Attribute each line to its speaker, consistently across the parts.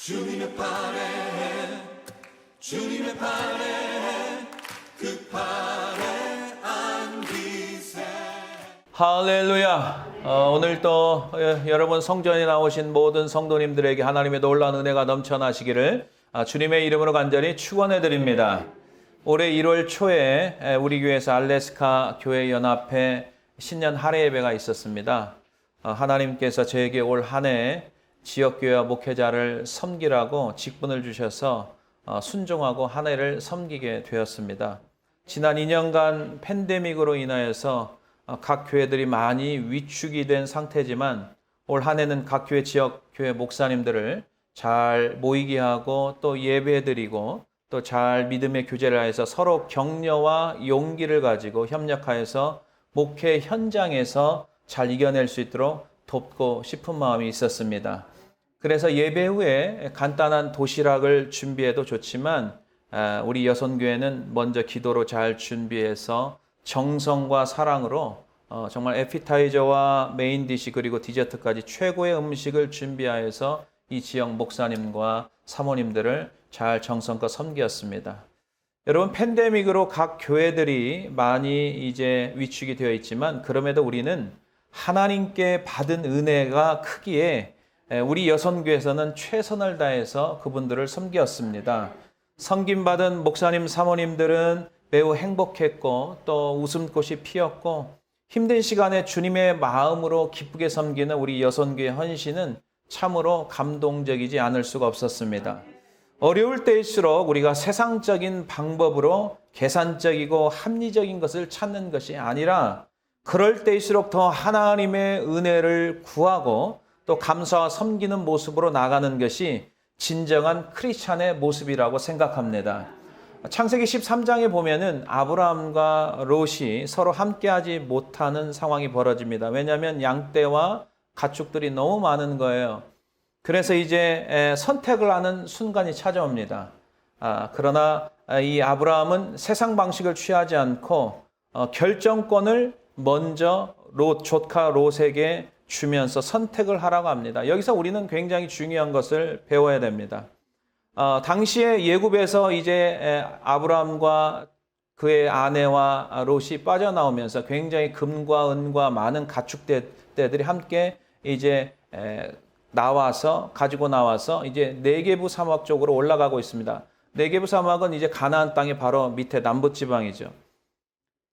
Speaker 1: 주님의 팔에 주님의 팔에 그 팔에 안기세.
Speaker 2: 할렐루야. 오늘 또 여러분 성전에 나오신 모든 성도님들에게 하나님의 놀라운 은혜가 넘쳐나시기를 주님의 이름으로 간절히 축원해 드립니다. 올해 1월 초에 우리 교회에서 알래스카 교회 연합회 신년 할애 예배가 있었습니다. 하나님께서 저에게 올 한 해 지역교회와 목회자를 섬기라고 직분을 주셔서 순종하고 한 해를 섬기게 되었습니다. 지난 2년간 팬데믹으로 인하여서 각 교회들이 많이 위축이 된 상태지만 올 한 해는 각 교회 지역 교회 목사님들을 잘 모이게 하고 또 예배드리고 또 잘 믿음의 교제를 하여서 서로 격려와 용기를 가지고 협력하여서 목회 현장에서 잘 이겨낼 수 있도록 돕고 싶은 마음이 있었습니다. 그래서 예배 후에 간단한 도시락을 준비해도 좋지만 우리 여선교회는 먼저 기도로 잘 준비해서 정성과 사랑으로 정말 에피타이저와 메인 디시 그리고 디저트까지 최고의 음식을 준비하여서 이 지역 목사님과 사모님들을 잘 정성껏 섬겼습니다. 여러분, 팬데믹으로 각 교회들이 많이 이제 위축이 되어 있지만 그럼에도 우리는 하나님께 받은 은혜가 크기에 우리 여선교회에서는 최선을 다해서 그분들을 섬겼습니다. 섬김받은 목사님, 사모님들은 매우 행복했고 또 웃음꽃이 피었고 힘든 시간에 주님의 마음으로 기쁘게 섬기는 우리 여선교회 헌신은 참으로 감동적이지 않을 수가 없었습니다. 어려울 때일수록 우리가 세상적인 방법으로 계산적이고 합리적인 것을 찾는 것이 아니라 그럴 때일수록 더 하나님의 은혜를 구하고 또 감사와 섬기는 모습으로 나가는 것이 진정한 크리스찬의 모습이라고 생각합니다. 창세기 13장에 보면은 아브라함과 롯이 서로 함께하지 못하는 상황이 벌어집니다. 왜냐하면 양떼와 가축들이 너무 많은 거예요. 그래서 이제 선택을 하는 순간이 찾아옵니다. 그러나 이 아브라함은 세상 방식을 취하지 않고 결정권을 먼저 조카 롯에게 주면서 선택을 하라고 합니다. 여기서 우리는 굉장히 중요한 것을 배워야 됩니다. 당시에 예굽에서 이제 아브라함과 그의 아내와 롯이 빠져나오면서 굉장히 금과 은과 많은 가축대들이 함께 이제 가지고 나와서 이제 네게부 사막 쪽으로 올라가고 있습니다. 네게부 사막은 이제 가나안 땅의 바로 밑에 남부지방이죠.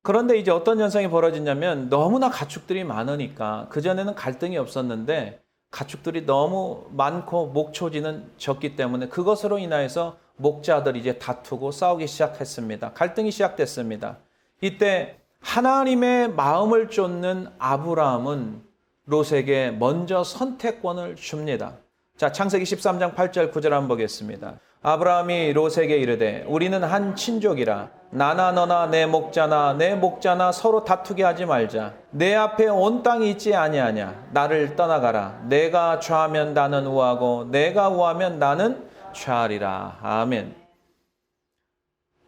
Speaker 2: 그런데 이제 어떤 현상이 벌어지냐면 너무나 가축들이 많으니까 그전에는 갈등이 없었는데 가축들이 너무 많고 목초지는 적기 때문에 그것으로 인하여서 목자들이 이제 다투고 싸우기 시작했습니다. 갈등이 시작됐습니다. 이때 하나님의 마음을 쫓는 아브라함은 롯에게 먼저 선택권을 줍니다. 자, 창세기 13장 8절 9절 한번 보겠습니다. 아브라함이 롯에게 이르되 우리는 한 친족이라 나나 너나 내 목자나 서로 다투게 하지 말자. 내 앞에 온 땅이 있지 아니하냐. 나를 떠나가라. 내가 좌하면 나는 우하고 내가 우하면 나는 좌하리라. 아멘.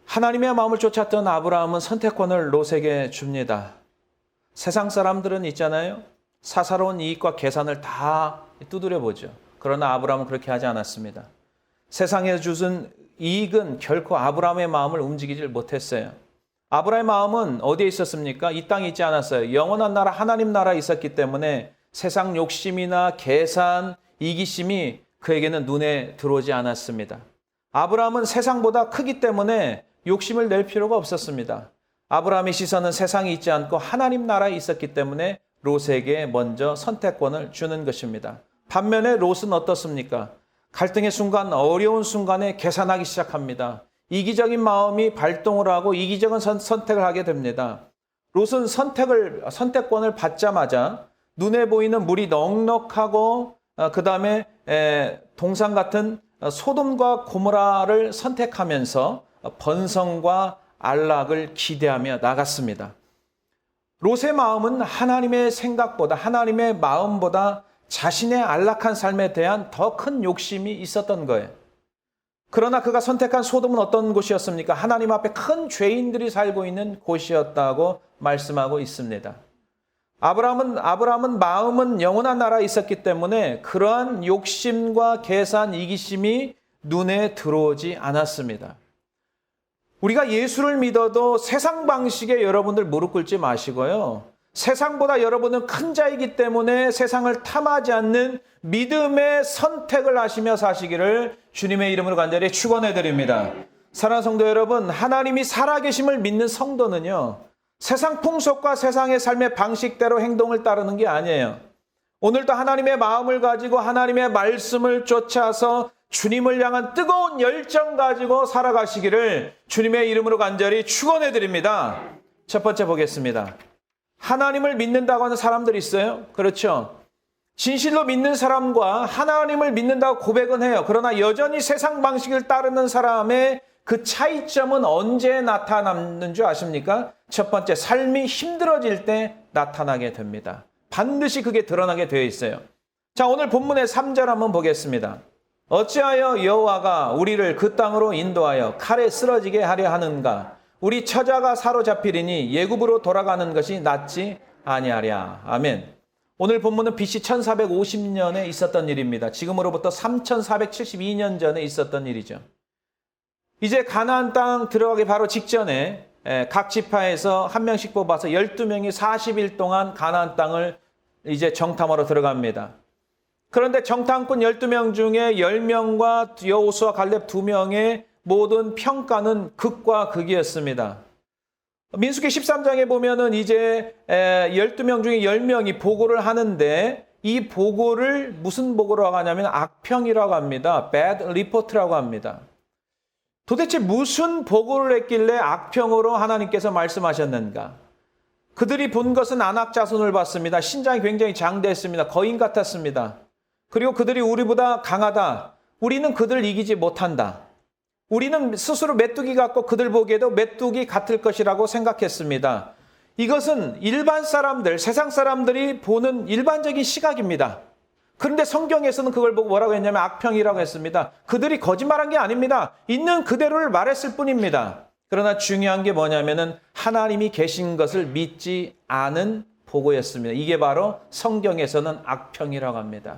Speaker 2: 하나님의 마음을 쫓았던 아브라함은 선택권을 롯에게 줍니다. 세상 사람들은 있잖아요. 사사로운 이익과 계산을 다 두드려 보죠. 그러나 아브라함은 그렇게 하지 않았습니다. 세상에 주신 이익은 결코 아브라함의 마음을 움직이질 못했어요. 아브라함의 마음은 어디에 있었습니까? 이 땅에 있지 않았어요. 영원한 나라 하나님 나라에 있었기 때문에 세상 욕심이나 계산, 이기심이 그에게는 눈에 들어오지 않았습니다. 아브라함은 세상보다 크기 때문에 욕심을 낼 필요가 없었습니다. 아브라함의 시선은 세상에 있지 않고 하나님 나라에 있었기 때문에 롯에게 먼저 선택권을 주는 것입니다. 반면에 롯은 어떻습니까? 갈등의 순간, 어려운 순간에 계산하기 시작합니다. 이기적인 마음이 발동을 하고 이기적인 선택을 하게 됩니다. 롯은 선택권을 받자마자 눈에 보이는 물이 넉넉하고 그 다음에 동산 같은 소돔과 고모라를 선택하면서 번성과 안락을 기대하며 나갔습니다. 롯의 마음은 하나님의 생각보다 하나님의 마음보다 자신의 안락한 삶에 대한 더 큰 욕심이 있었던 거예요. 그러나 그가 선택한 소돔은 어떤 곳이었습니까? 하나님 앞에 큰 죄인들이 살고 있는 곳이었다고 말씀하고 있습니다. 아브라함은 마음은 영원한 나라에 있었기 때문에 그러한 욕심과 계산, 이기심이 눈에 들어오지 않았습니다. 우리가 예수를 믿어도 세상 방식에 여러분들 무릎 꿇지 마시고요. 세상보다 여러분은 큰 자이기 때문에 세상을 탐하지 않는 믿음의 선택을 하시며 사시기를 주님의 이름으로 간절히 축원해 드립니다. 사랑하는 성도 여러분, 하나님이 살아계심을 믿는 성도는요, 세상 풍속과 세상의 삶의 방식대로 행동을 따르는 게 아니에요. 오늘도 하나님의 마음을 가지고 하나님의 말씀을 쫓아서 주님을 향한 뜨거운 열정 가지고 살아가시기를 주님의 이름으로 간절히 축원해 드립니다. 첫 번째 보겠습니다. 하나님을 믿는다고 하는 사람들이 있어요. 그렇죠. 진실로 믿는 사람과 하나님을 믿는다고 고백은 해요. 그러나 여전히 세상 방식을 따르는 사람의 그 차이점은 언제 나타나는 줄 아십니까? 첫 번째, 삶이 힘들어질 때 나타나게 됩니다. 반드시 그게 드러나게 되어 있어요. 자, 오늘 본문의 3절 한번 보겠습니다. 어찌하여 여호와가 우리를 그 땅으로 인도하여 칼에 쓰러지게 하려 하는가? 우리 처자가 사로잡히리니 예굽으로 돌아가는 것이 낫지 아니하랴. 아멘. 오늘 본문은 BC 1450년에 있었던 일입니다. 지금으로부터 3472년 전에 있었던 일이죠. 이제 가나안 땅 들어가기 바로 직전에 각 지파에서 한 명씩 뽑아서 12명이 40일 동안 가나안 땅을 이제 정탐하러 들어갑니다. 그런데 정탐꾼 12명 중에 10명과 여호수아 갈렙 2명의 모든 평가는 극과 극이었습니다. 민수기 13장에 보면은 이제 12명 중에 10명이 보고를 하는데 이 보고를 무슨 보고라고 하냐면 악평이라고 합니다. bad report라고 합니다. 도대체 무슨 보고를 했길래 악평으로 하나님께서 말씀하셨는가? 그들이 본 것은 아낙 자손을 봤습니다. 신장이 굉장히 장대했습니다. 거인 같았습니다. 그리고 그들이 우리보다 강하다. 우리는 그들을 이기지 못한다. 우리는 스스로 메뚜기 같고 그들 보기에도 메뚜기 같을 것이라고 생각했습니다. 이것은 일반 사람들, 세상 사람들이 보는 일반적인 시각입니다. 그런데 성경에서는 그걸 보고 뭐라고 했냐면 악평이라고 했습니다. 그들이 거짓말한 게 아닙니다. 있는 그대로를 말했을 뿐입니다. 그러나 중요한 게 뭐냐면은 하나님이 계신 것을 믿지 않은 보고였습니다. 이게 바로 성경에서는 악평이라고 합니다.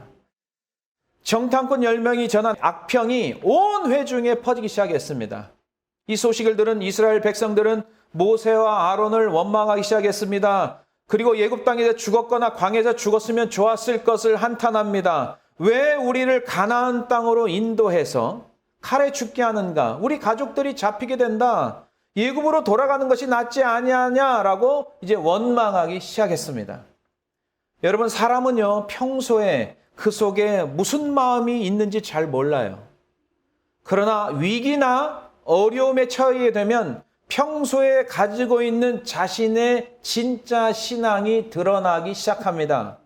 Speaker 2: 정탐꾼 10명이 전한 악평이 온 회중에 퍼지기 시작했습니다. 이 소식을 들은 이스라엘 백성들은 모세와 아론을 원망하기 시작했습니다. 그리고 예굽 땅에서 죽었거나 광야에서 죽었으면 좋았을 것을 한탄합니다. 왜 우리를 가나안 땅으로 인도해서 칼에 죽게 하는가? 우리 가족들이 잡히게 된다. 예굽으로 돌아가는 것이 낫지 아니하냐라고 이제 원망하기 시작했습니다. 여러분, 사람은요, 평소에 그 속에 무슨 마음이 있는지 잘 몰라요. 그러나 위기나 어려움에 처하게 되면 평소에 가지고 있는 자신의 진짜 신앙이 드러나기 시작합니다.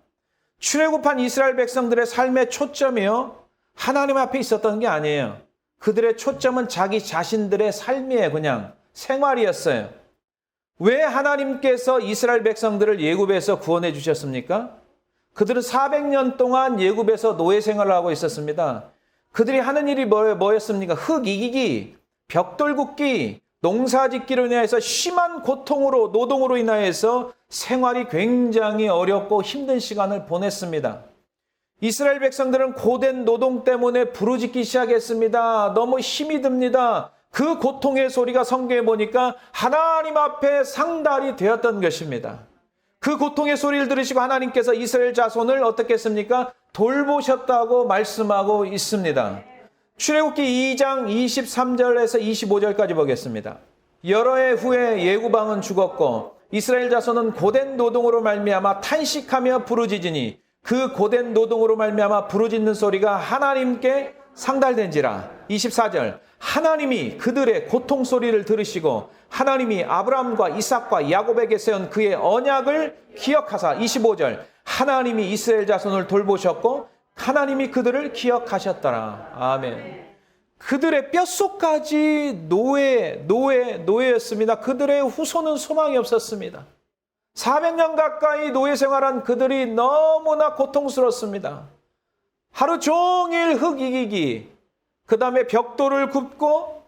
Speaker 2: 출애굽한 이스라엘 백성들의 삶의 초점이요, 하나님 앞에 있었던 게 아니에요. 그들의 초점은 자기 자신들의 삶이에요. 그냥 생활이었어요. 왜 하나님께서 이스라엘 백성들을 예굽에서 구원해 주셨습니까? 그들은 400년 동안 예굽에서 노예 생활을 하고 있었습니다. 그들이 하는 일이 뭐였습니까? 흙 이기기, 벽돌 굽기, 농사짓기로 인해서 심한 고통으로, 노동으로 인하여서 생활이 굉장히 어렵고 힘든 시간을 보냈습니다. 이스라엘 백성들은 고된 노동 때문에 부르짖기 시작했습니다. 너무 힘이 듭니다. 그 고통의 소리가 성경에 보니까 하나님 앞에 상달이 되었던 것입니다. 그 고통의 소리를 들으시고 하나님께서 이스라엘 자손을 어떻게 했습니까? 돌보셨다고 말씀하고 있습니다. 출애굽기 2장 23절에서 25절까지 보겠습니다. 여러 해 후에 예구방은 죽었고 이스라엘 자손은 고된 노동으로 말미암아 탄식하며 부르짖으니 그 고된 노동으로 말미암아 부르짖는 소리가 하나님께 상달된지라. 24절, 하나님이 그들의 고통 소리를 들으시고 하나님이 아브라함과 이삭과 야곱에게 세운 그의 언약을 기억하사. 25절, 하나님이 이스라엘 자손을 돌보셨고 하나님이 그들을 기억하셨더라. 아멘. 그들의 뼛속까지 노예였습니다. 그들의 후손은 소망이 없었습니다. 400년 가까이 노예 생활한 그들이 너무나 고통스럽습니다. 하루 종일 흙 이기기, 그 다음에 벽돌을 굽고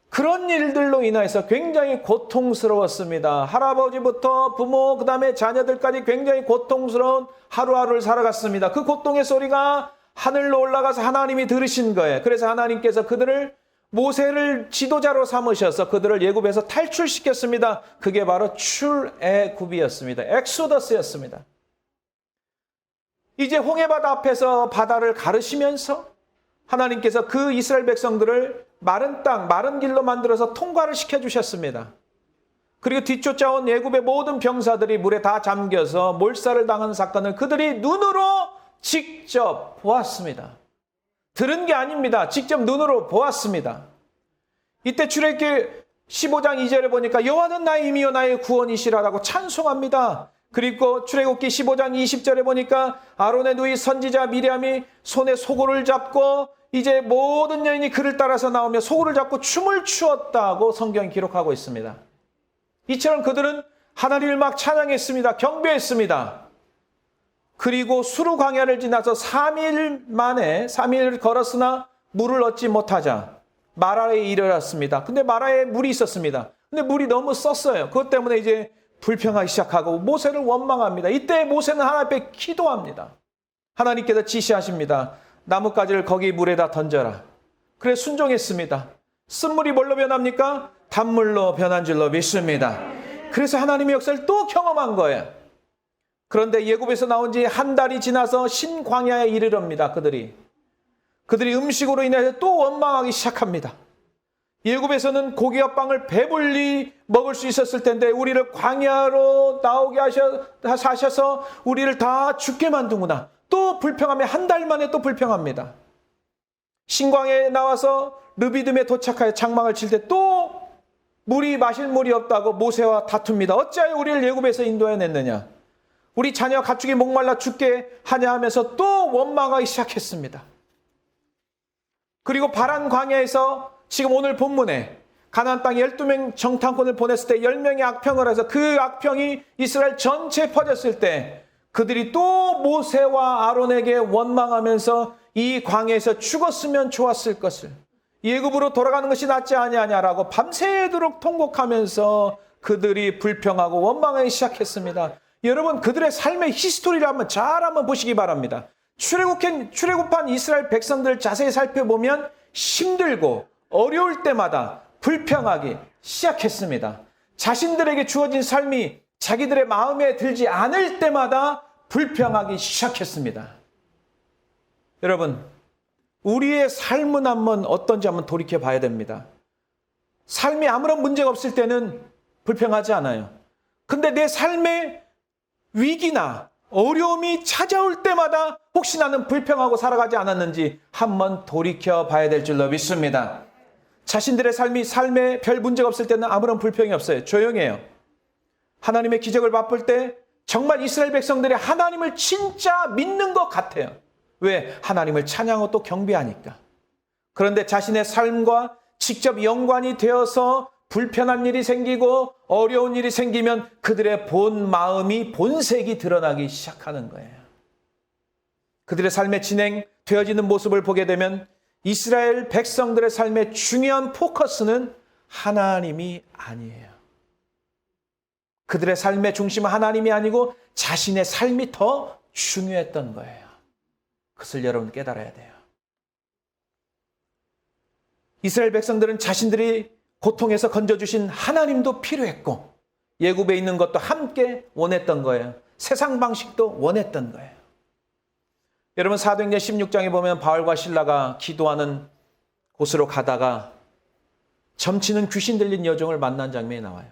Speaker 2: 그런 일들로 인해서 굉장히 고통스러웠습니다. 할아버지부터 부모, 그 다음에 자녀들까지 굉장히 고통스러운 하루하루를 살아갔습니다. 그 고통의 소리가 하늘로 올라가서 하나님이 들으신 거예요. 그래서 하나님께서 그들을 모세를 지도자로 삼으셔서 그들을 애굽에서 탈출시켰습니다. 그게 바로 출애굽이었습니다. 엑소더스였습니다. 이제 홍해바다 앞에서 바다를 가르시면서 하나님께서 그 이스라엘 백성들을 마른 땅, 마른 길로 만들어서 통과를 시켜주셨습니다. 그리고 뒤쫓아온 애굽의 모든 병사들이 물에 다 잠겨서 몰살을 당한 사건을 그들이 눈으로 직접 보았습니다. 들은 게 아닙니다. 직접 눈으로 보았습니다. 이때 출애굽기 15장 2절에 보니까 여호와는 나의 힘이요 나의 구원이시라라고 찬송합니다. 그리고 출애굽기 15장 20절에 보니까 아론의 누이 선지자 미리암이 손에 소고를 잡고 이제 모든 여인이 그를 따라서 나오며 소고를 잡고 춤을 추었다고 성경이 기록하고 있습니다. 이처럼 그들은 하나님을 막 찬양했습니다. 경배했습니다. 그리고 수르 광야를 지나서 3일 걸었으나 물을 얻지 못하자 마라에 이르렀습니다. 근데 마라에 물이 있었습니다. 근데 물이 너무 썼어요. 그것 때문에 이제 불평하기 시작하고 모세를 원망합니다. 이때 모세는 하나님 앞에 기도합니다. 하나님께서 지시하십니다. 나뭇가지를 거기 물에다 던져라. 그래 순종했습니다. 쓴물이 뭘로 변합니까? 단물로 변한 줄로 믿습니다. 그래서 하나님의 역사를 또 경험한 거예요. 그런데 애굽에서 나온 지 한 달이 지나서 신광야에 이르럽니다. 그들이 음식으로 인해서 또 원망하기 시작합니다. 애굽에서는 고기와 빵을 배불리 먹을 수 있었을 텐데 우리를 광야로 나오게 하셔서 우리를 다 죽게 만드구나. 또 불평하며 한 달 만에 또 불평합니다. 신광야에 나와서 르비딤에 도착하여 장막을 칠 때 또 물이 마실 물이 없다고 모세와 다툽니다. 어찌하여 우리를 애굽에서 인도해냈느냐. 우리 자녀 가축이 목말라 죽게 하냐 하면서 또 원망하기 시작했습니다. 그리고 바란 광야에서 지금 오늘 본문에 가나안 땅에 12명 정탐꾼을 보냈을 때 10명이 악평을 해서 그 악평이 이스라엘 전체에 퍼졌을 때 그들이 또 모세와 아론에게 원망하면서 이 광야에서 죽었으면 좋았을 것을 애굽으로 돌아가는 것이 낫지 아니하냐라고 밤새도록 통곡하면서 그들이 불평하고 원망하기 시작했습니다. 여러분 그들의 삶의 히스토리를 한번 보시기 바랍니다. 출애굽한 이스라엘 백성들을 자세히 살펴보면 힘들고 어려울 때마다 불평하기 시작했습니다. 자신들에게 주어진 삶이 자기들의 마음에 들지 않을 때마다 불평하기 시작했습니다. 여러분 우리의 삶은 어떤지 한번 돌이켜 봐야 됩니다. 삶이 아무런 문제가 없을 때는 불평하지 않아요. 근데 내 삶에 위기나 어려움이 찾아올 때마다 혹시 나는 불평하고 살아가지 않았는지 한번 돌이켜 봐야 될 줄로 믿습니다. 자신들의 삶에 별 문제가 없을 때는 아무런 불평이 없어요. 조용해요. 하나님의 기적을 맛볼 때 정말 이스라엘 백성들이 하나님을 진짜 믿는 것 같아요. 왜? 하나님을 찬양하고 또 경배하니까. 그런데 자신의 삶과 직접 연관이 되어서 불편한 일이 생기고 어려운 일이 생기면 그들의 본 마음이 본색이 드러나기 시작하는 거예요. 그들의 삶에 진행되어지는 모습을 보게 되면 이스라엘 백성들의 삶의 중요한 포커스는 하나님이 아니에요. 그들의 삶의 중심은 하나님이 아니고 자신의 삶이 더 중요했던 거예요. 그것을 여러분 깨달아야 돼요. 이스라엘 백성들은 자신들이 고통에서 건져주신 하나님도 필요했고 애굽에 있는 것도 함께 원했던 거예요. 세상 방식도 원했던 거예요. 여러분 사도행전 16장에 보면 바울과 실라가 기도하는 곳으로 가다가 점치는 귀신 들린 여종을 만난 장면이 나와요.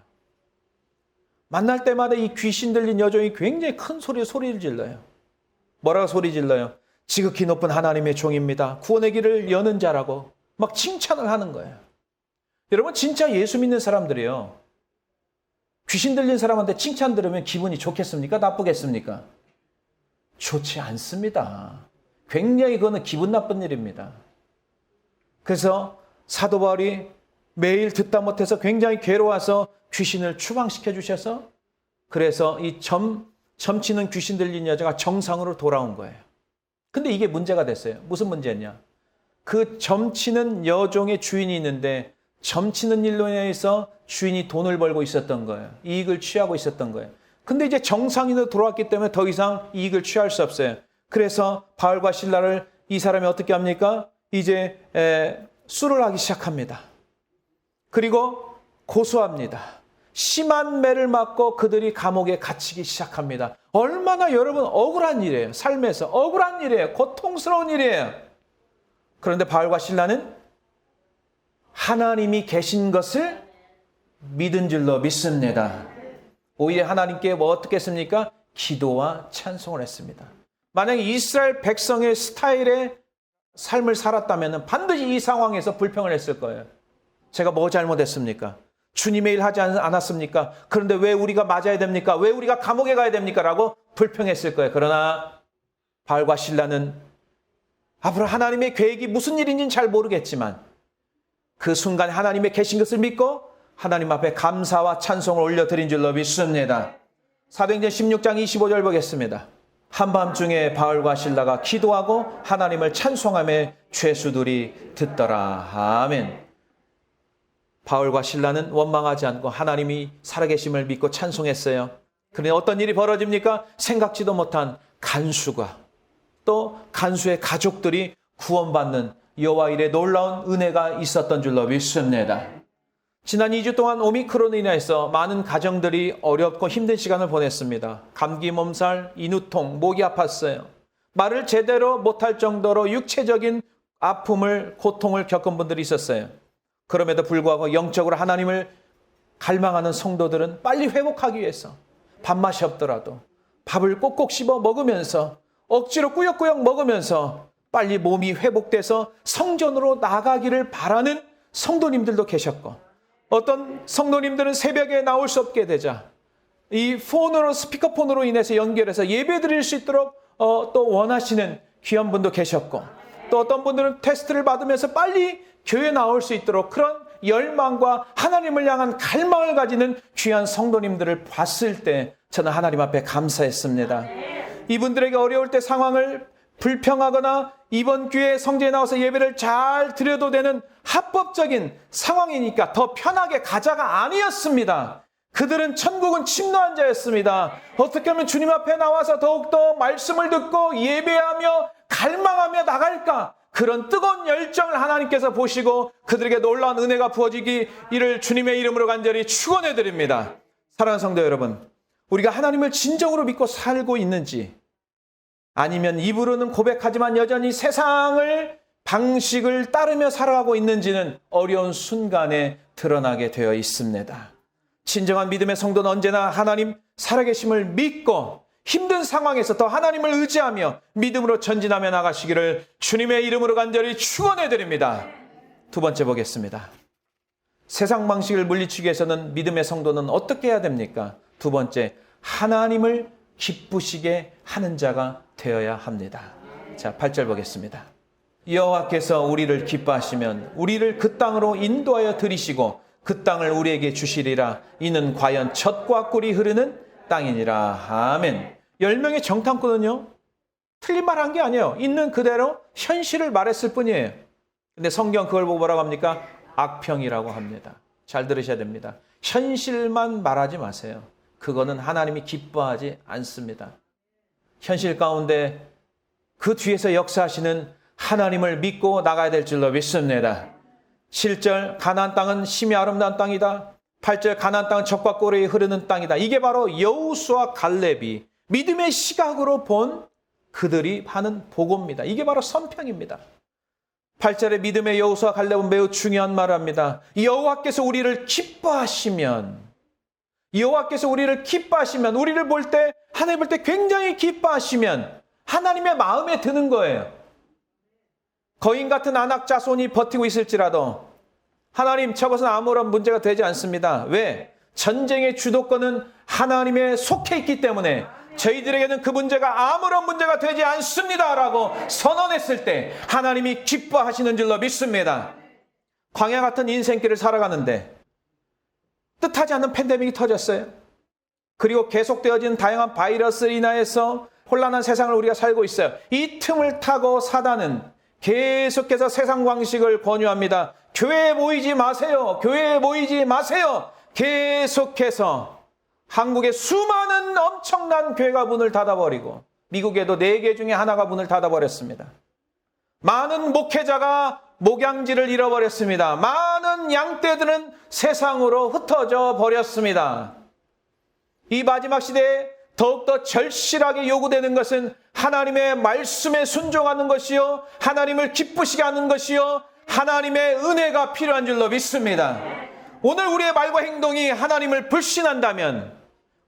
Speaker 2: 만날 때마다 이 귀신 들린 여종이 굉장히 큰 소리를 질러요. 뭐라고 소리 질러요? 지극히 높은 하나님의 종입니다. 구원의 길을 여는 자라고 막 칭찬을 하는 거예요. 여러분 진짜 예수 믿는 사람들이요. 귀신 들린 사람한테 칭찬 들으면 기분이 좋겠습니까? 나쁘겠습니까? 좋지 않습니다. 굉장히 그거는 기분 나쁜 일입니다. 그래서 사도 바울이 매일 듣다 못해서 굉장히 괴로워서 귀신을 추방시켜 주셔서 그래서 이 점치는 귀신 들린 여자가 정상으로 돌아온 거예요. 근데 이게 문제가 됐어요. 무슨 문제였냐? 그 점치는 여종의 주인이 있는데 점치는 일로 인해서 주인이 돈을 벌고 있었던 거예요. 이익을 취하고 있었던 거예요. 근데 이제 정상인으로 돌아왔기 때문에 더 이상 이익을 취할 수 없어요. 그래서 바울과 실라를 이 사람이 어떻게 합니까? 이제 수를 하기 시작합니다. 그리고 고소합니다. 심한 매를 맞고 그들이 감옥에 갇히기 시작합니다. 얼마나 여러분 억울한 일이에요. 삶에서 억울한 일이에요. 고통스러운 일이에요. 그런데 바울과 실라는 하나님이 계신 것을 믿은 줄로 믿습니다. 오히려 하나님께 뭐 어떻게 했습니까? 기도와 찬송을 했습니다. 만약에 이스라엘 백성의 스타일의 삶을 살았다면 반드시 이 상황에서 불평을 했을 거예요. 제가 뭐 잘못했습니까? 주님의 일 하지 않았습니까? 그런데 왜 우리가 맞아야 됩니까? 왜 우리가 감옥에 가야 됩니까? 라고 불평했을 거예요. 그러나 바울과 실라는 앞으로 하나님의 계획이 무슨 일인지는 잘 모르겠지만 그 순간 하나님의 계신 것을 믿고 하나님 앞에 감사와 찬송을 올려드린 줄로 믿습니다. 사도행전 16장 25절 보겠습니다. 한밤중에 바울과 실라가 기도하고 하나님을 찬송하며 죄수들이 듣더라. 아멘. 바울과 실라는 원망하지 않고 하나님이 살아계심을 믿고 찬송했어요. 그런데 어떤 일이 벌어집니까? 생각지도 못한 간수가 또 간수의 가족들이 구원받는 여호와 일에 놀라운 은혜가 있었던 줄로 믿습니다. 지난 2주 동안 오미크론으로 인해서 많은 가정들이 어렵고 힘든 시간을 보냈습니다. 감기 몸살, 인후통, 목이 아팠어요. 말을 제대로 못할 정도로 육체적인 아픔을, 고통을 겪은 분들이 있었어요. 그럼에도 불구하고 영적으로 하나님을 갈망하는 성도들은 빨리 회복하기 위해서 밥맛이 없더라도 밥을 꼭꼭 씹어 먹으면서 억지로 꾸역꾸역 먹으면서 빨리 몸이 회복돼서 성전으로 나가기를 바라는 성도님들도 계셨고 어떤 성도님들은 새벽에 나올 수 없게 되자 이 폰으로 스피커폰으로 인해서 연결해서 예배 드릴 수 있도록 또 원하시는 귀한 분도 계셨고 또 어떤 분들은 테스트를 받으면서 빨리 교회 나올 수 있도록 그런 열망과 하나님을 향한 갈망을 가지는 귀한 성도님들을 봤을 때 저는 하나님 앞에 감사했습니다. 이분들에게 어려울 때 상황을 불평하거나 이번 기회에 성전에 나와서 예배를 잘 드려도 되는 합법적인 상황이니까 더 편하게 가자가 아니었습니다. 그들은 천국은 침노한 자였습니다. 어떻게 하면 주님 앞에 나와서 더욱더 말씀을 듣고 예배하며 갈망하며 나갈까? 그런 뜨거운 열정을 하나님께서 보시고 그들에게 놀라운 은혜가 부어지기를 주님의 이름으로 간절히 축원해 드립니다. 사랑하는 성도 여러분, 우리가 하나님을 진정으로 믿고 살고 있는지 아니면 입으로는 고백하지만 여전히 세상을 방식을 따르며 살아가고 있는지는 어려운 순간에 드러나게 되어 있습니다. 진정한 믿음의 성도는 언제나 하나님 살아계심을 믿고 힘든 상황에서 더 하나님을 의지하며 믿음으로 전진하며 나가시기를 주님의 이름으로 간절히 축원해 드립니다. 두 번째 보겠습니다. 세상 방식을 물리치기 위해서는 믿음의 성도는 어떻게 해야 됩니까? 두 번째, 하나님을 기쁘시게 하는 자가 되어야 합니다. 자, 8절 보겠습니다. 여호와께서 우리를 기뻐하시면 우리를 그 땅으로 인도하여 들이시고 그 땅을 우리에게 주시리라. 이는 과연 젖과 꿀이 흐르는 땅이니라. 아멘. 10명의 정탐꾼은요, 틀린 말 한 게 아니에요. 있는 그대로 현실을 말했을 뿐이에요. 근데 성경 그걸 보고 뭐라고 합니까? 악평이라고 합니다. 잘 들으셔야 됩니다. 현실만 말하지 마세요. 그거는 하나님이 기뻐하지 않습니다. 현실 가운데 그 뒤에서 역사하시는 하나님을 믿고 나가야 될 줄로 믿습니다. 7절 가나안 땅은 심히 아름다운 땅이다. 8절 가나안 땅은 젖과 꿀이 흐르는 땅이다. 이게 바로 여호수아 갈렙이 믿음의 시각으로 본 그들이 하는 보고입니다. 이게 바로 선평입니다. 8절의 믿음의 여호수아 갈렙은 매우 중요한 말을 합니다. 여호와께서 우리를 기뻐하시면 우리를 볼 때 하나님 볼 때 굉장히 기뻐하시면 하나님의 마음에 드는 거예요. 거인 같은 안악 자손이 버티고 있을지라도 하나님 저것은 아무런 문제가 되지 않습니다. 왜? 전쟁의 주도권은 하나님에 속해 있기 때문에 저희들에게는 그 문제가 아무런 문제가 되지 않습니다 라고 선언했을 때 하나님이 기뻐하시는 줄로 믿습니다. 광야 같은 인생길을 살아가는데 뜻하지 않는 팬데믹이 터졌어요. 그리고 계속되어진 다양한 바이러스로 인하여서 혼란한 세상을 우리가 살고 있어요. 이 틈을 타고 사단은 계속해서 세상 방식을 권유합니다. 교회에 모이지 마세요. 교회에 모이지 마세요. 계속해서 한국의 수많은 엄청난 교회가 문을 닫아버리고 미국에도 4개 중에 하나가 문을 닫아버렸습니다. 많은 목회자가 목양지를 잃어버렸습니다. 많은 양떼들은 세상으로 흩어져 버렸습니다. 이 마지막 시대에 더욱더 절실하게 요구되는 것은 하나님의 말씀에 순종하는 것이요, 하나님을 기쁘시게 하는 것이요, 하나님의 은혜가 필요한 줄로 믿습니다. 오늘 우리의 말과 행동이 하나님을 불신한다면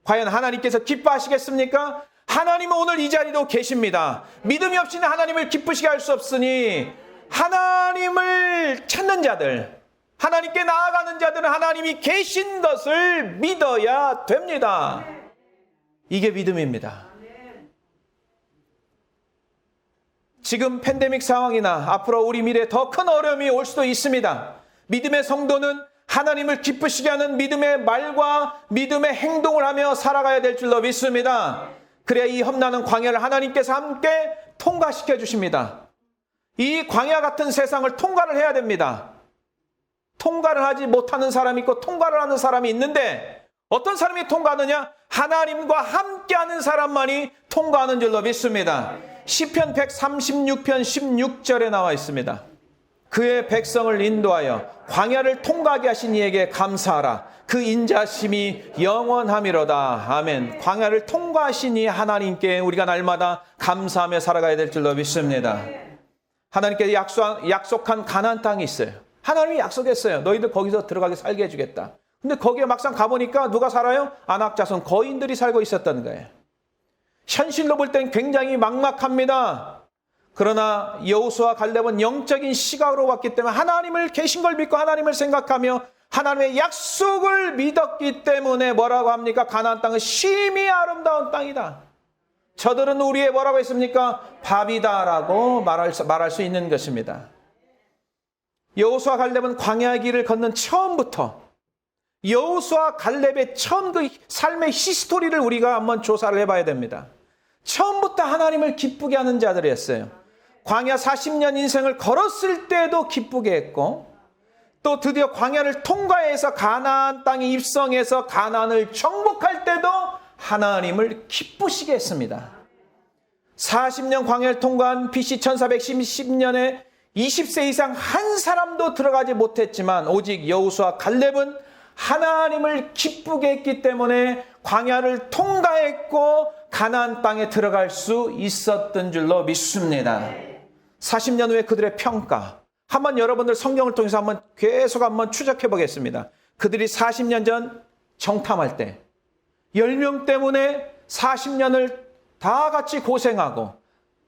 Speaker 2: 과연 하나님께서 기뻐하시겠습니까? 하나님은 오늘 이 자리도 계십니다. 믿음이 없이는 하나님을 기쁘시게 할 수 없으니 하나님을 찾는 자들, 하나님께 나아가는 자들은 하나님이 계신 것을 믿어야 됩니다. 이게 믿음입니다. 지금 팬데믹 상황이나 앞으로 우리 미래에 더 큰 어려움이 올 수도 있습니다. 믿음의 성도는 하나님을 기쁘시게 하는 믿음의 말과 믿음의 행동을 하며 살아가야 될 줄로 믿습니다. 그래야 이 험난한 광야를 하나님께서 함께 통과시켜 주십니다. 이 광야 같은 세상을 통과를 해야 됩니다. 통과를 하지 못하는 사람이 있고 통과를 하는 사람이 있는데 어떤 사람이 통과하느냐? 하나님과 함께하는 사람만이 통과하는 줄로 믿습니다. 시편 136편 16절에 나와 있습니다. 그의 백성을 인도하여 광야를 통과하게 하신 이에게 감사하라. 그 인자심이 영원함이로다. 아멘. 광야를 통과하신 이 하나님께 우리가 날마다 감사하며 살아가야 될 줄로 믿습니다. 하나님께 약속한 가나안 땅이 있어요. 하나님이 약속했어요. 너희들 거기서 들어가게 살게 해주겠다. 근데 거기에 막상 가보니까 누가 살아요? 안악자손 거인들이 살고 있었다는 거예요. 현실로 볼 땐 굉장히 막막합니다. 그러나 여호수아 갈렙은 영적인 시각으로 봤기 때문에 하나님을 계신 걸 믿고 하나님을 생각하며 하나님의 약속을 믿었기 때문에 뭐라고 합니까? 가나안 땅은 심히 아름다운 땅이다. 저들은 우리의 뭐라고 했습니까? 밥이다라고 말할 수 있는 것입니다. 여호수아 갈렙은 광야의 길을 걷는 처음부터 여호수아 갈렙의 처음 그 삶의 히스토리를 우리가 한번 조사를 해봐야 됩니다. 처음부터 하나님을 기쁘게 하는 자들이었어요. 광야 40년 인생을 걸었을 때도 기쁘게 했고 또 드디어 광야를 통과해서 가나안 땅에 입성해서 가나안을 정복할 때도 하나님을 기쁘시게 했습니다. 40년 광야를 통과한 BC 1410년에 20세 이상 한 사람도 들어가지 못했지만 오직 여호수아 갈렙은 하나님을 기쁘게 했기 때문에 광야를 통과했고 가나안 땅에 들어갈 수 있었던 줄로 믿습니다. 40년 후에 그들의 평가 한번 여러분들 성경을 통해서 한번 계속 한번 추적해 보겠습니다. 그들이 40년 전 정탐할 때 10명 때문에 40년을 다 같이 고생하고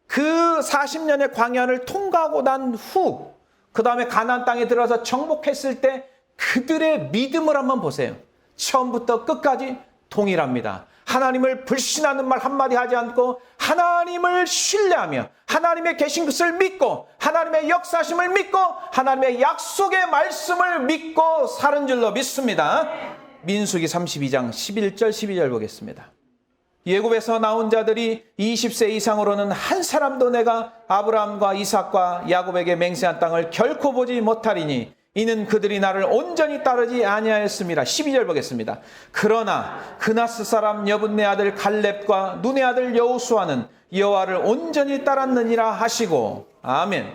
Speaker 2: 그 40년의 광야를 통과하고 난 후 그 다음에 가나안 땅에 들어가서 정복했을 때 그들의 믿음을 한번 보세요. 처음부터 끝까지 동일합니다. 하나님을 불신하는 말 한마디 하지 않고 하나님을 신뢰하며 하나님의 계신 것을 믿고 하나님의 역사심을 믿고 하나님의 약속의 말씀을 믿고 사는 줄로 믿습니다. 민수기 32장 11절 12절 보겠습니다. 예굽에서 나온 자들이 20세 이상으로는 한 사람도 내가 아브라함과 이삭과 야곱에게 맹세한 땅을 결코 보지 못하리니 이는 그들이 나를 온전히 따르지 아니하였음이라. 12절 보겠습니다. 그러나 그나스 사람 여분네 아들 갈렙과 눈의 아들 여호수아는 여호와를 온전히 따랐느니라 하시고. 아멘.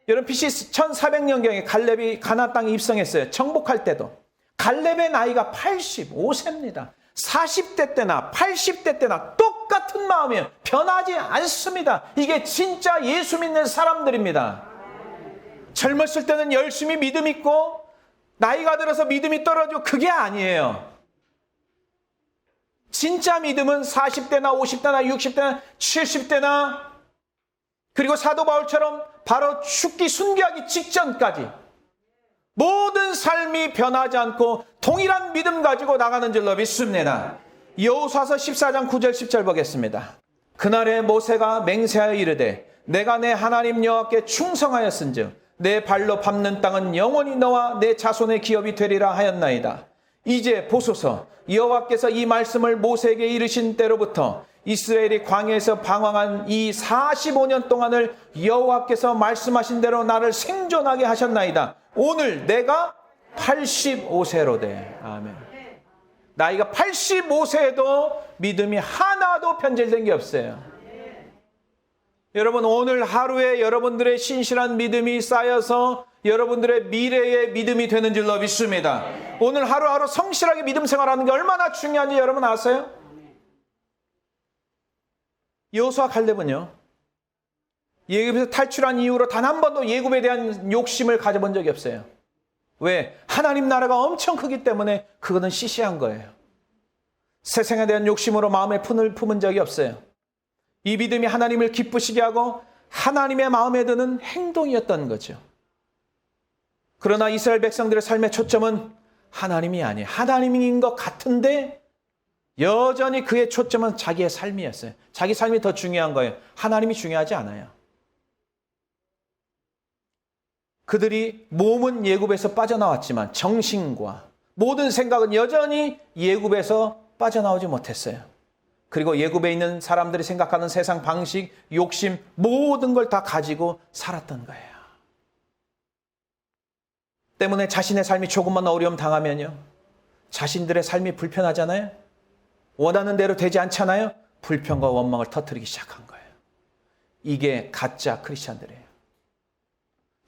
Speaker 2: 여러분 BC 1400년경에 갈렙이 가나안 땅에 입성했어요. 정복할 때도 갈렙의 나이가 85세입니다. 40대 때나 80대 때나 똑같은 마음이에요. 변하지 않습니다. 이게 진짜 예수 믿는 사람들입니다. 젊었을 때는 열심히 믿음 있고 나이가 들어서 믿음이 떨어지고 그게 아니에요. 진짜 믿음은 40대나 50대나 60대나 70대나 그리고 사도 바울처럼 바로 죽기 순교하기 직전까지 모든 삶이 변하지 않고 동일한 믿음 가지고 나가는 줄로 믿습니다. 여호수아서 14장 9절 10절 보겠습니다. 그날에 모세가 맹세하여 이르되 내가 내 하나님 여호와께 충성하였은즉 내 발로 밟는 땅은 영원히 너와 내 자손의 기업이 되리라 하였나이다. 이제 보소서 여호와께서 이 말씀을 모세에게 이르신 때로부터 이스라엘이 광야에서 방황한 이 45년 동안을 여호와께서 말씀하신 대로 나를 생존하게 하셨나이다. 오늘 내가 85세로 돼. 아멘. 나이가 85세에도 믿음이 하나도 변질된 게 없어요. 여러분, 오늘 하루에 여러분들의 신실한 믿음이 쌓여서 여러분들의 미래의 믿음이 되는 줄로 믿습니다. 오늘 하루하루 성실하게 믿음 생활하는 게 얼마나 중요한지 여러분 아세요? 여호수아 칼렙은요, 예굽에서 탈출한 이후로 단 한 번도 예굽에 대한 욕심을 가져본 적이 없어요. 왜? 하나님 나라가 엄청 크기 때문에 그거는 시시한 거예요. 세상에 대한 욕심으로 마음에 품은 적이 없어요. 이 믿음이 하나님을 기쁘시게 하고 하나님의 마음에 드는 행동이었던 거죠. 그러나 이스라엘 백성들의 삶의 초점은 하나님이 아니에요. 하나님인 것 같은데 여전히 그의 초점은 자기의 삶이었어요. 자기 삶이 더 중요한 거예요. 하나님이 중요하지 않아요. 그들이 몸은 예굽에서 빠져나왔지만 정신과 모든 생각은 여전히 예굽에서 빠져나오지 못했어요. 그리고 예굽에 있는 사람들이 생각하는 세상 방식, 욕심, 모든 걸 다 가지고 살았던 거예요. 때문에 자신의 삶이 조금만 어려움 당하면요, 자신들의 삶이 불편하잖아요. 원하는 대로 되지 않잖아요. 불평과 원망을 터뜨리기 시작한 거예요. 이게 가짜 크리스찬들이에요.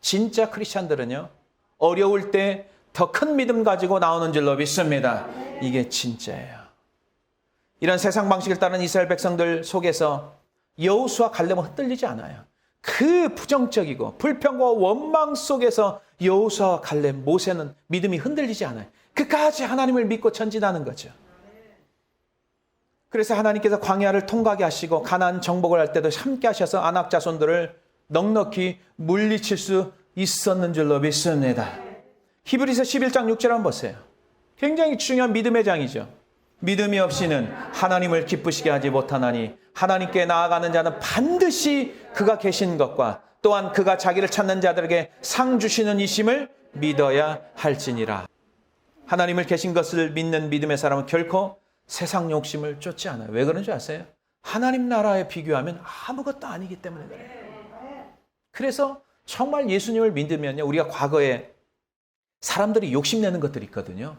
Speaker 2: 진짜 크리스찬들은요, 어려울 때 더 큰 믿음 가지고 나오는 줄로 믿습니다. 이게 진짜예요. 이런 세상 방식을 따른 이스라엘 백성들 속에서 여호수아 갈렙은 흔들리지 않아요. 그 부정적이고 불평과 원망 속에서 여호수아 갈렙, 모세는 믿음이 흔들리지 않아요. 끝까지 하나님을 믿고 전진하는 거죠. 그래서 하나님께서 광야를 통과하게 하시고 가나안 정복을 할 때도 함께 하셔서 아낙 자손들을 넉넉히 물리칠 수 있었는 줄로 믿습니다. 히브리서 11장 6절 한번 보세요. 굉장히 중요한 믿음의 장이죠. 믿음이 없이는 하나님을 기쁘시게 하지 못하나니 하나님께 나아가는 자는 반드시 그가 계신 것과 또한 그가 자기를 찾는 자들에게 상 주시는 이심을 믿어야 할지니라. 하나님을 계신 것을 믿는 믿음의 사람은 결코 세상 욕심을 쫓지 않아요. 왜 그런 줄 아세요? 하나님 나라에 비교하면 아무것도 아니기 때문에 그래요. 그래서 정말 예수님을 믿으면요, 우리가 과거에 사람들이 욕심내는 것들이 있거든요.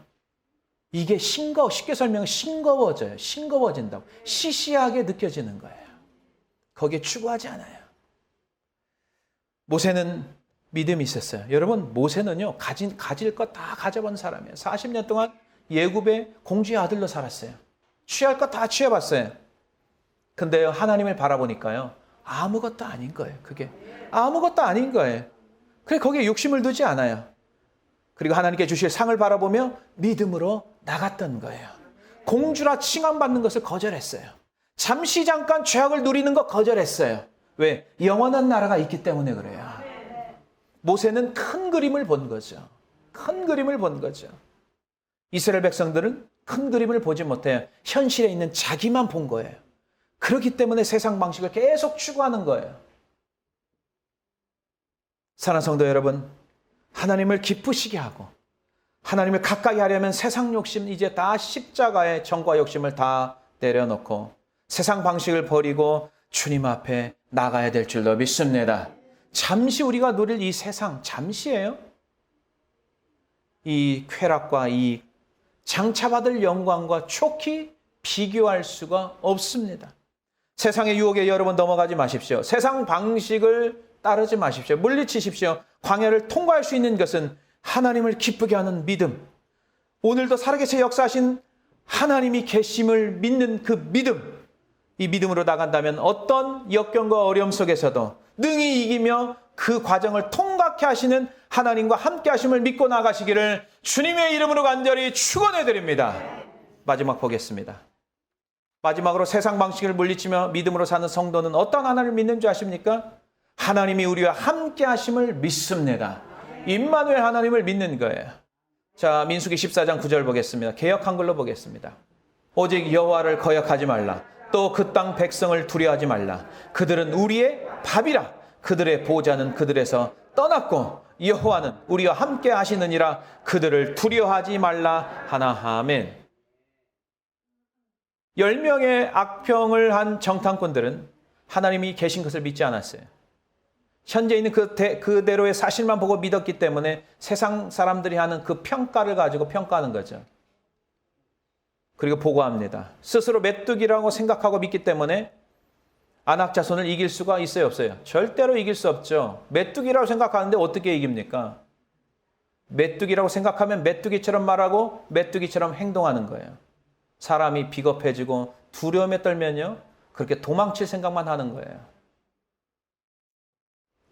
Speaker 2: 이게 쉽게 설명하면 싱거워져요. 싱거워진다고. 시시하게 느껴지는 거예요. 거기에 추구하지 않아요. 모세는 믿음이 있었어요. 여러분, 모세는요, 가질 것 다 가져본 사람이에요. 40년 동안 예굽의 공주의 아들로 살았어요. 취할 것 다 취해봤어요. 근데요, 하나님을 바라보니까요, 아무것도 아닌 거예요. 그게 아무것도 아닌 거예요. 그래, 거기에 욕심을 두지 않아요. 그리고 하나님께 주실 상을 바라보며 믿음으로 나갔던 거예요. 공주라 칭함받는 것을 거절했어요. 잠시 잠깐 죄악을 누리는 거 거절했어요. 왜? 영원한 나라가 있기 때문에 그래요. 모세는 큰 그림을 본 거죠. 큰 그림을 본 거죠. 이스라엘 백성들은 큰 그림을 보지 못해요. 현실에 있는 자기만 본 거예요. 그렇기 때문에 세상 방식을 계속 추구하는 거예요. 사랑하는 성도 여러분, 하나님을 기쁘시게 하고 하나님을 가까이 하려면 세상 욕심, 이제 다 십자가의 정과 욕심을 다 내려놓고 세상 방식을 버리고 주님 앞에 나가야 될 줄로 믿습니다. 잠시 우리가 누릴 이 세상, 잠시예요. 이 쾌락과 이 장차받을 영광과 촉히 비교할 수가 없습니다. 세상의 유혹에 여러분 넘어가지 마십시오. 세상 방식을 따르지 마십시오. 물리치십시오. 광야를 통과할 수 있는 것은 하나님을 기쁘게 하는 믿음. 오늘도 살아계셔 역사하신 하나님이 계심을 믿는 그 믿음. 이 믿음으로 나간다면 어떤 역경과 어려움 속에서도 능히 이기며 그 과정을 통과케 하시는 하나님과 함께 하심을 믿고 나가시기를 주님의 이름으로 간절히 축원해 드립니다. 마지막 보겠습니다. 마지막으로 세상 방식을 물리치며 믿음으로 사는 성도는 어떤 하나님을 믿는 줄 아십니까? 하나님이 우리와 함께 하심을 믿습니다. 임마누엘 하나님을 믿는 거예요. 자, 민수기 14장 9절 보겠습니다. 개역 한글로 보겠습니다. 오직 여호와를 거역하지 말라. 또 그 땅 백성을 두려워하지 말라. 그들은 우리의 밥이라. 그들의 보좌는 그들에서 떠났고 여호와는 우리와 함께 하시느니라. 그들을 두려워하지 말라 하나. 아멘. 10명의 악평을 한 정탐꾼들은 하나님이 계신 것을 믿지 않았어요. 현재 있는 그대로의 사실만 보고 믿었기 때문에 세상 사람들이 하는 그 평가를 가지고 평가하는 거죠. 그리고 보고합니다. 스스로 메뚜기라고 생각하고 믿기 때문에 아낙 자손을 이길 수가 있어요, 없어요? 절대로 이길 수 없죠. 메뚜기라고 생각하는데 어떻게 이깁니까? 메뚜기라고 생각하면 메뚜기처럼 말하고 메뚜기처럼 행동하는 거예요. 사람이 비겁해지고 두려움에 떨면요, 그렇게 도망칠 생각만 하는 거예요.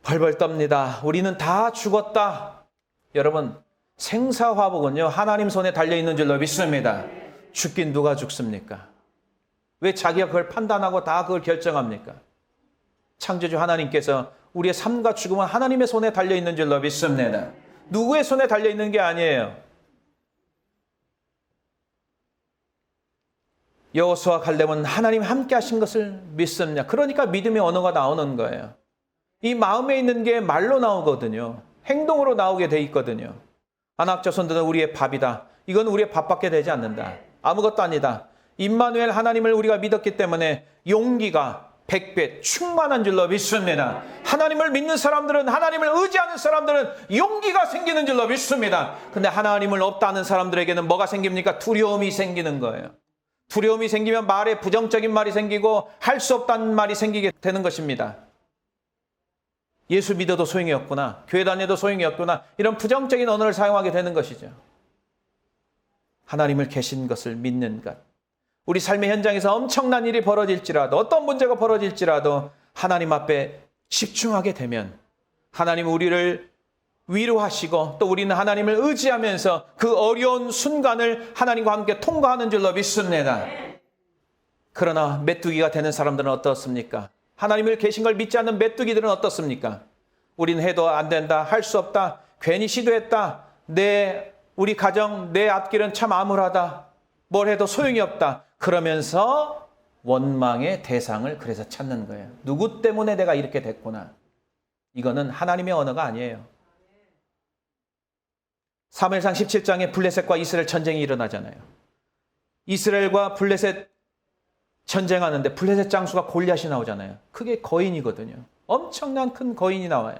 Speaker 2: 벌벌 떱니다. 우리는 다 죽었다. 여러분, 생사화복은요, 하나님 손에 달려있는 줄로 믿습니다. 죽긴 누가 죽습니까? 왜 자기가 그걸 판단하고 다 그걸 결정합니까? 창조주 하나님께서 우리의 삶과 죽음은 하나님의 손에 달려있는 줄로 믿습니다. 누구의 손에 달려있는 게 아니에요. 여호수아 갈렙은 하나님 함께 하신 것을 믿습니다. 그러니까 믿음의 언어가 나오는 거예요. 이 마음에 있는 게 말로 나오거든요. 행동으로 나오게 돼 있거든요. 아낙 자손들은 우리의 밥이다. 이건 우리의 밥밖에 되지 않는다. 아무것도 아니다. 임마누엘 하나님을 우리가 믿었기 때문에 용기가 100배 충만한 줄로 믿습니다. 하나님을 믿는 사람들은, 하나님을 의지하는 사람들은 용기가 생기는 줄로 믿습니다. 근데 하나님을 없다는 사람들에게는 뭐가 생깁니까? 두려움이 생기는 거예요. 두려움이 생기면 말에 부정적인 말이 생기고 할 수 없다는 말이 생기게 되는 것입니다. 예수 믿어도 소용이 없구나, 교회 다녀도 소용이 없구나, 이런 부정적인 언어를 사용하게 되는 것이죠. 하나님을 계신 것을 믿는 것. 우리 삶의 현장에서 엄청난 일이 벌어질지라도, 어떤 문제가 벌어질지라도 하나님 앞에 집중하게 되면 하나님 우리를 위로하시고 또 우리는 하나님을 의지하면서 그 어려운 순간을 하나님과 함께 통과하는 줄로 믿습니다. 그러나 메뚜기가 되는 사람들은 어떻습니까? 하나님을 계신 걸 믿지 않는 메뚜기들은 어떻습니까? 우리는 해도 안 된다, 할 수 없다, 괜히 시도했다, 우리 가정, 내 앞길은 참 암울하다, 뭘 해도 소용이 없다, 그러면서 원망의 대상을 그래서 찾는 거예요. 누구 때문에 내가 이렇게 됐구나. 이거는 하나님의 언어가 아니에요. 사무엘상 17장에 블레셋과 이스라엘 전쟁이 일어나잖아요. 이스라엘과 블레셋 전쟁하는데 블레셋 장수가 골리앗이 나오잖아요. 그게 거인이거든요. 엄청난 큰 거인이 나와요.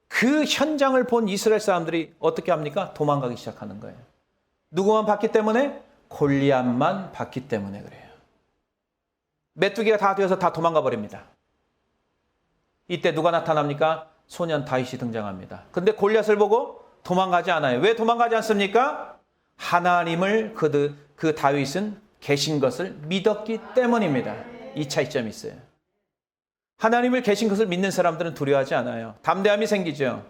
Speaker 2: 그 현장을 본 이스라엘 사람들이 어떻게 합니까? 도망가기 시작하는 거예요. 누구만 봤기 때문에? 골리앗만 봤기 때문에 그래요. 메뚜기가 다 되어서 다 도망가 버립니다. 이때 누가 나타납니까? 소년 다윗이 등장합니다. 근데 골리앗을 보고 도망가지 않아요. 왜 도망가지 않습니까? 하나님을 그 다윗은 계신 것을 믿었기 때문입니다. 이 차이점이 있어요. 하나님을 계신 것을 믿는 사람들은 두려워하지 않아요. 담대함이 생기죠.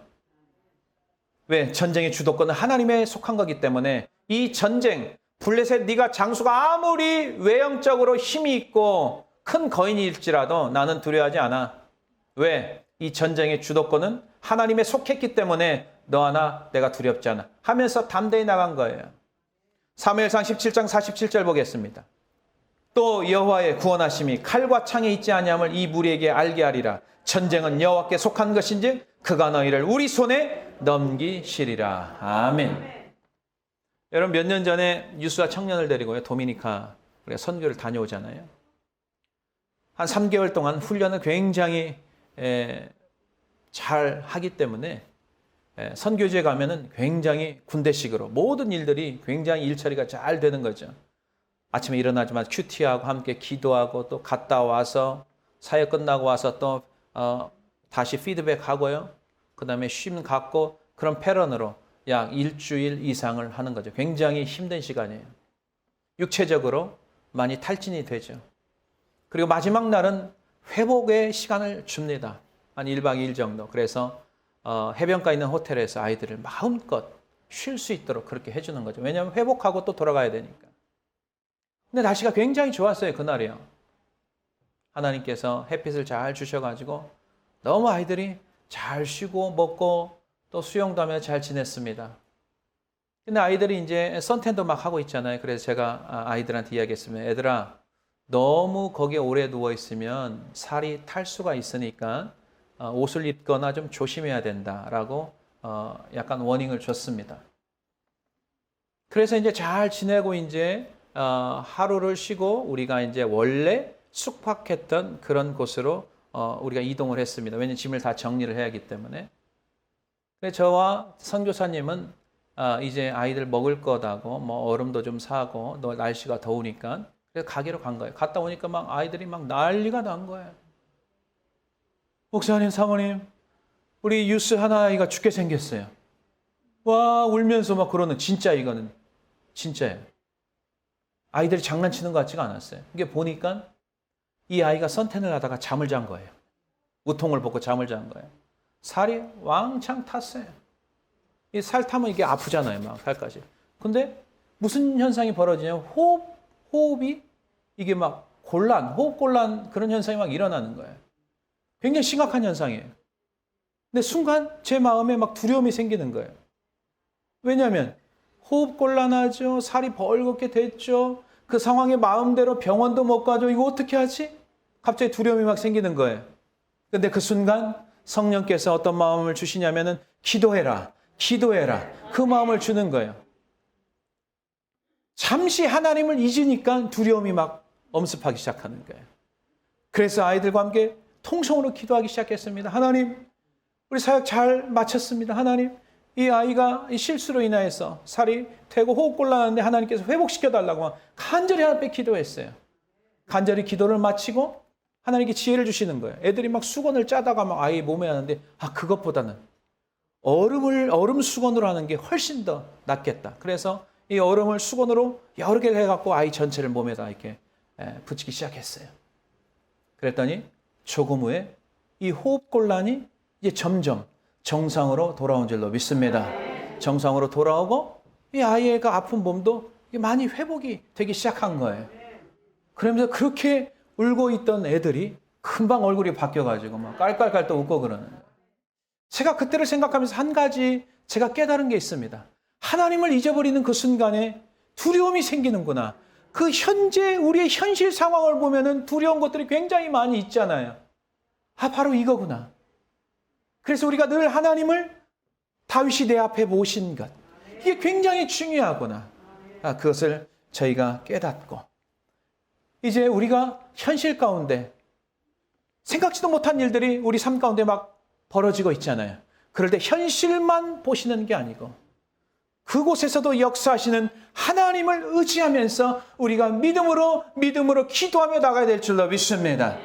Speaker 2: 왜? 전쟁의 주도권은 하나님에 속한 거기 때문에 이 전쟁, 블레셋 네가 장수가 아무리 외형적으로 힘이 있고 큰 거인일지라도 나는 두려워하지 않아. 왜? 이 전쟁의 주도권은 하나님에 속했기 때문에 너 하나 내가 두렵지 않아 하면서 담대히 나간 거예요. 사무엘상 17장 47절 보겠습니다. 또 여호와의 구원하심이 칼과 창에 있지 아니함을 이 무리에게 알게 하리라. 전쟁은 여호와께 속한 것인즉 그가 너희를 우리 손에 넘기시리라. 아멘. 여러분 몇 년 전에 유수와 청년을 데리고요 도미니카 우리가 선교를 다녀오잖아요. 한 3개월 동안 훈련을 굉장히 잘 하기 때문에 선교지에 가면은 굉장히 군대식으로 모든 일들이 굉장히 일처리가 잘 되는 거죠. 아침에 일어나자마자 큐티하고 함께 기도하고 또 갔다 와서 사역 끝나고 와서 또 다시 피드백하고요. 그 다음에 쉼 갖고 그런 패런으로 약 일주일 이상을 하는 거죠. 굉장히 힘든 시간이에요. 육체적으로 많이 탈진이 되죠. 그리고 마지막 날은 회복의 시간을 줍니다. 한 1박 2일 정도. 그래서 해변가에 있는 호텔에서 아이들을 마음껏 쉴 수 있도록 그렇게 해주는 거죠. 왜냐하면 회복하고 또 돌아가야 되니까. 근데 날씨가 굉장히 좋았어요. 그날이요. 하나님께서 햇빛을 잘 주셔가지고 너무 아이들이 잘 쉬고 먹고 또 수영도 하며 잘 지냈습니다. 근데 아이들이 이제 선탠도 막 하고 있잖아요. 그래서 제가 아이들한테 이야기했으면 애들아 너무 거기에 오래 누워있으면 살이 탈 수가 있으니까 옷을 입거나 좀 조심해야 된다라고 약간 워닝을 줬습니다. 그래서 이제 잘 지내고 이제 하루를 쉬고 우리가 이제 원래 숙박했던 그런 곳으로 우리가 이동을 했습니다. 왜냐하면 짐을 다 정리를 해야 하기 때문에. 그래서 저와 선교사님은 이제 아이들 먹을 거다고 뭐 얼음도 좀 사고 너 날씨가 더우니까 그래서 가게로 간 거예요. 갔다 오니까 막 아이들이 막 난리가 난 거예요. 목사님, 사모님, 우리 유스 하나아이가 죽게 생겼어요. 와, 울면서 막 그러는, 진짜 이거는 진짜예요. 아이들이 장난치는 것 같지가 않았어요. 이게 보니까 이 아이가 선탠을 하다가 잠을 잔 거예요. 우통을 벗고 잠을 잔 거예요. 살이 왕창 탔어요. 이 살 타면 이게 아프잖아요, 막 살까지. 근데 무슨 현상이 벌어지냐면 호흡이 이게 막 호흡곤란 그런 현상이 막 일어나는 거예요. 굉장히 심각한 현상이에요. 근데 순간 제 마음에 막 두려움이 생기는 거예요. 왜냐하면 호흡곤란하죠. 살이 벌겋게 됐죠. 그 상황에 마음대로 병원도 못 가죠. 이거 어떻게 하지? 갑자기 두려움이 막 생기는 거예요. 근데 그 순간 성령께서 어떤 마음을 주시냐면은 기도해라. 그 마음을 주는 거예요. 잠시 하나님을 잊으니까 두려움이 막 엄습하기 시작하는 거예요. 그래서 아이들과 함께 통성으로 기도하기 시작했습니다. 하나님, 우리 사역 잘 마쳤습니다. 하나님, 이 아이가 이 실수로 인하여서 살이 되고 호흡곤란한데 하나님께서 회복시켜달라고 간절히 하나님 앞에 기도했어요. 간절히 기도를 마치고 하나님께 지혜를 주시는 거예요. 애들이 막 수건을 짜다가 막 아이 몸에 하는데 그것보다는 얼음 수건으로 하는 게 훨씬 더 낫겠다. 그래서 이 얼음을 수건으로 여러 개를 해갖고 아이 전체를 몸에다 이렇게 붙이기 시작했어요. 그랬더니 조금 후에 이 호흡곤란이 이제 점점 정상으로 돌아온 줄로 믿습니다. 정상으로 돌아오고 이 아이가 아픈 몸도 많이 회복이 되기 시작한 거예요. 그러면서 그렇게 울고 있던 애들이 금방 얼굴이 바뀌어가지고 막 깔깔깔 또 웃고 그러는 거예요. 제가 그때를 생각하면서 한 가지 제가 깨달은 게 있습니다. 하나님을 잊어버리는 그 순간에 두려움이 생기는구나. 그 현재 우리의 현실 상황을 보면은 두려운 것들이 굉장히 많이 있잖아요. 바로 이거구나. 그래서 우리가 늘 하나님을 다윗이 내 앞에 모신 것. 이게 굉장히 중요하구나. 그것을 저희가 깨닫고. 이제 우리가 현실 가운데 생각지도 못한 일들이 우리 삶 가운데 막 벌어지고 있잖아요. 그럴 때 현실만 보시는 게 아니고 그곳에서도 역사하시는 하나님을 의지하면서 우리가 믿음으로 기도하며 나가야 될 줄로 믿습니다.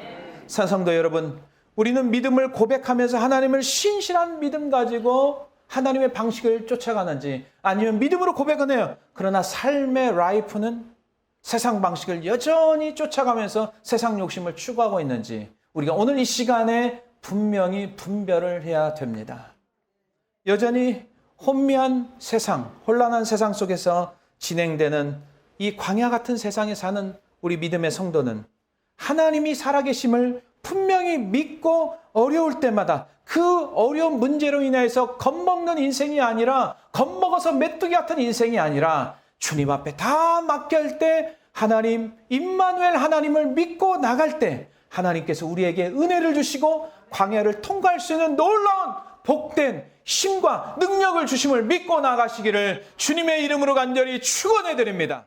Speaker 2: 사성도 여러분, 우리는 믿음을 고백하면서 하나님을 신실한 믿음 가지고 하나님의 방식을 쫓아가는지 아니면 믿음으로 고백은 해요. 그러나 삶의 라이프는 세상 방식을 여전히 쫓아가면서 세상 욕심을 추구하고 있는지 우리가 오늘 이 시간에 분명히 분별을 해야 됩니다. 여전히 혼미한 세상, 혼란한 세상 속에서 진행되는 이 광야 같은 세상에 사는 우리 믿음의 성도는 하나님이 살아계심을 분명히 믿고 어려울 때마다 그 어려운 문제로 인해서 겁먹는 인생이 아니라 겁먹어서 메뚜기 같은 인생이 아니라 주님 앞에 다 맡길 때 하나님, 임마누엘 하나님을 믿고 나갈 때 하나님께서 우리에게 은혜를 주시고 광야를 통과할 수 있는 놀라운 복된 힘과 능력을 주심을 믿고 나가시기를 주님의 이름으로 간절히 축원해 드립니다.